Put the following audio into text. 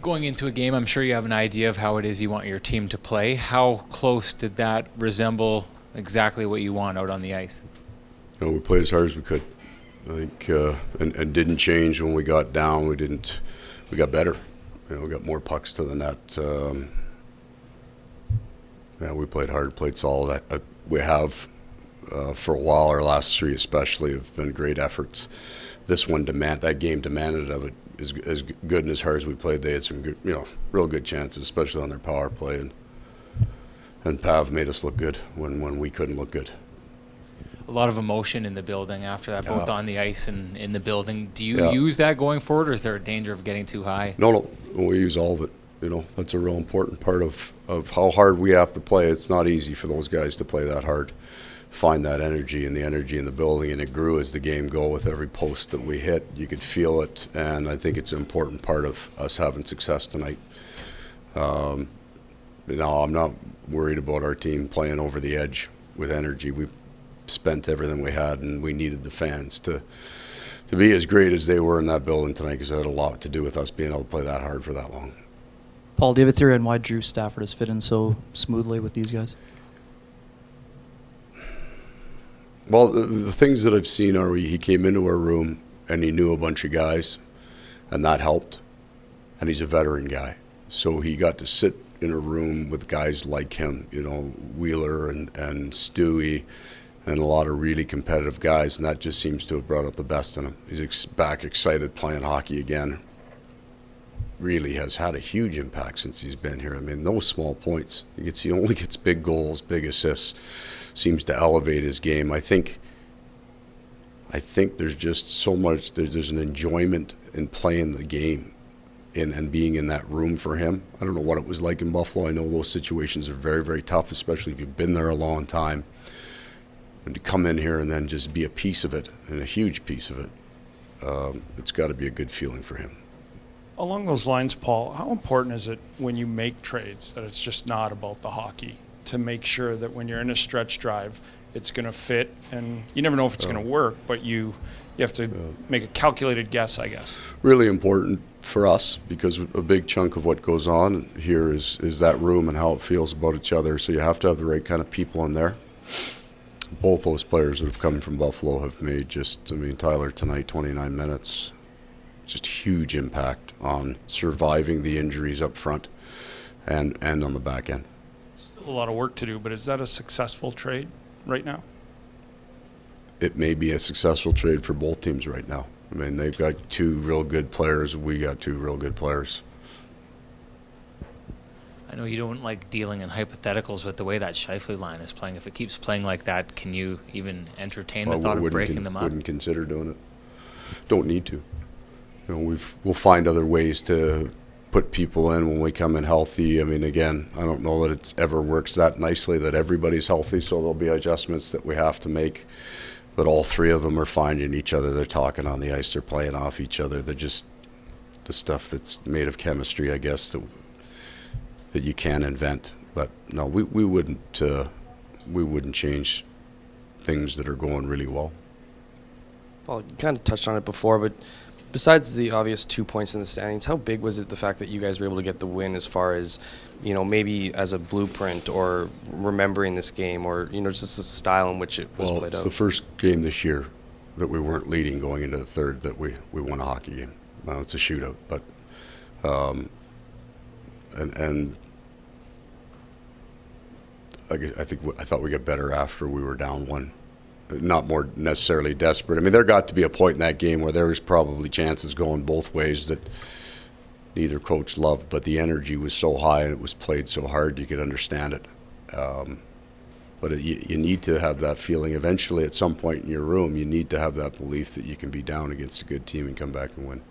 Going into a game, I'm sure you have an idea of how it is you want your team to play. How close did that resemble exactly what you want out on the ice? We played as hard as we could. I think, and didn't change when we got down. We got better. We got more pucks to the net. We played hard, played solid. We have, for a while, our last three especially have been great efforts. This one that game demanded of it as good and as hard as we played. They had some good, real good chances, especially on their power play, and Pav made us look good when we couldn't look good. A lot of emotion in the building after that, both on the ice and in the building. Do you Yeah. use that going forward, or is there a danger of getting too high? No, we use all of it. That's a real important part of how hard we have to play. It's not easy for those guys to play that hard. Find that energy and the energy in the building, and it grew as the game go. With every post that we hit, you could feel it, and I think it's an important part of us having success tonight. I'm not worried about our team playing over the edge with energy. We've spent everything we had, and we needed the fans to be as great as they were in that building tonight, because it had a lot to do with us being able to play that hard for that long. Paul, do you have a theory on why Drew Stafford has fit in so smoothly with these guys? Well, the things that I've seen are he came into our room and he knew a bunch of guys, and that helped. And he's a veteran guy, so he got to sit in a room with guys like him, Wheeler and Stewie, and a lot of really competitive guys, and that just seems to have brought out the best in him. He's back excited playing hockey again. Really has had a huge impact since he's been here. I mean, those small points. He only gets big goals, big assists, seems to elevate his game. I think there's just so much, there's an enjoyment in playing the game and being in that room for him. I don't know what it was like in Buffalo. I know those situations are very, very tough, especially if you've been there a long time. And to come in here and then just be a piece of it, and a huge piece of it, it's got to be a good feeling for him. Along those lines, Paul, how important is it when you make trades that it's just not about the hockey, to make sure that when you're in a stretch drive, it's going to fit? And you never know if it's going to work, but you have to make a calculated guess, I guess. Really important for us, because a big chunk of what goes on here is that room and how it feels about each other. So you have to have the right kind of people in there. Both those players that have come from Buffalo have made Tyler tonight, 29 minutes, just huge impact on surviving the injuries up front and on the back end. Still a lot of work to do, but is that a successful trade right now? It may be a successful trade for both teams right now. I mean, they've got two real good players. We got two real good players. I know you don't like dealing in hypotheticals, but the way that Scheifele line is playing, if it keeps playing like that, can you even entertain the thought of breaking them up? Wouldn't consider doing it. Don't need to. We'll find other ways to put people in when we come in healthy. I mean, again, I don't know that it ever works that nicely that everybody's healthy, so there'll be adjustments that we have to make. But all three of them are finding each other. They're talking on the ice. They're playing off each other. They're just the stuff that's made of chemistry, I guess, that you can't invent. But no, we wouldn't change things that are going really well. Paul, you kind of touched on it before, but besides the obvious 2 points in the standings, how big was it the fact that you guys were able to get the win, as far as, maybe as a blueprint or remembering this game, or, just the style in which it was played out? It's the first game this year that we weren't leading going into the third that we won a hockey game. Now it's a shootout, but and I thought we got better after we were down one. Not more necessarily desperate. I mean, there got to be a point in that game where there was probably chances going both ways that neither coach loved, but the energy was so high and it was played so hard you could understand it. But you need to have that feeling eventually at some point in your room. You need to have that belief that you can be down against a good team and come back and win.